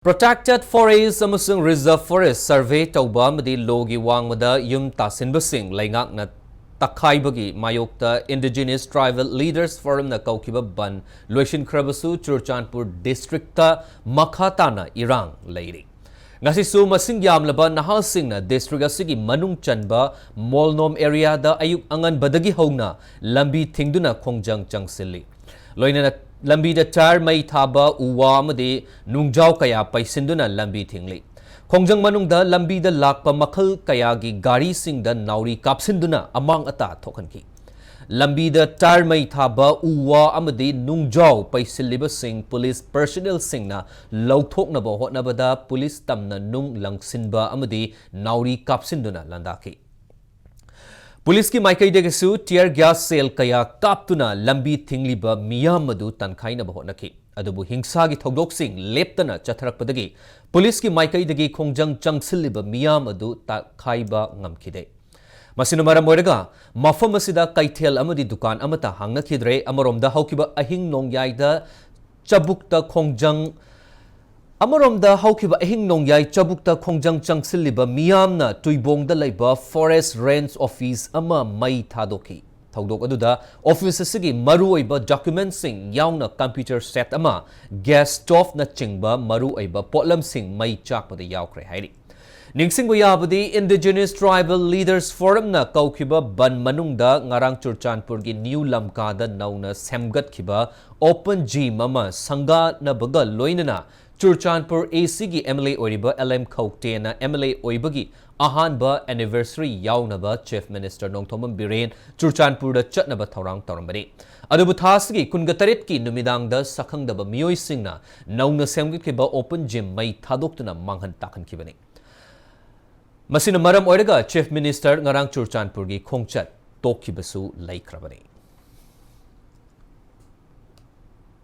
Protected Forest amasung Reserve Forest Survey tauba amadi logi wangmada yum tasinbasing laingakna takhaibagi mayokta Indigenous Tribal Leaders Forum na kaukiba ban loishin khrabasu Churchandpur District ta makhatana irang leiri ngasi su masing yamlaba nahasingna district asigi manung chanba molnom area da ayuk angan badagi hongna lambi thingduna khongjang changsilli loinana lambi da tar mai thaba uwa amadi nungjau kaya paisinduna lambi thingli khongjang manung da lambi da lakpa makhal kaya gi gari sing da nauri kapsinduna amang ata thokhanki lambi da tar mai thaba uwa amadi nungjau paisilliba sing police personnel singna lauthokna ba hotna da police tamna nung langsinba amadi nauri kapsinduna landaki police की माइकई देगसु tier gas cell कया कापतुना लंबी थिंगलिबा मियाम मदु तनखाइना बहोनखि अदुबु हिंसा की थौदोकसिंग लेप्तना चथरकपदगी police की माइकई देगी खोंजंग चंगसिलिबा मियाम अदु तखाइबा ngamkhide masinu maram oiraga mafam asida kaithel amadi dukan amata hangnakidre amoromda haukiba ahing nongyaida chabukta khongjang Amoromda haukiba ahing nongyai chabukta khongjang changsilliba miyamna Tuibong da laiba Forest Range Office ama mai thadoki thaudok aduda office asigi maruoiba documents sing yauna computer set ama gas stove na chingba maruoiba potlam sing mai chakpada yaukre hairi ningsingba yabadi Indigenous Tribal Leaders Forum na kaukiba ban manungda ngarang Churchandpur gi New Lamka da nauna semgat khiba open gym ama sanga na baga loinana Churchandpur AC gi MLA Oriba LM Khawtena MLA Oibagi Ahanba anniversary yaunaba Chief Minister Nongthomam Biren Churchandpur da chatnaba thorang torambani adubu thasgi kungataret ki numidang da sakhangdaba miyoi singna nauna semgitkiba open gym mai thadoktuna manghan takhan kibani masina maram oiraga Chief Minister ngarang Churchandpur gi khongchat tokhibasu laikrabani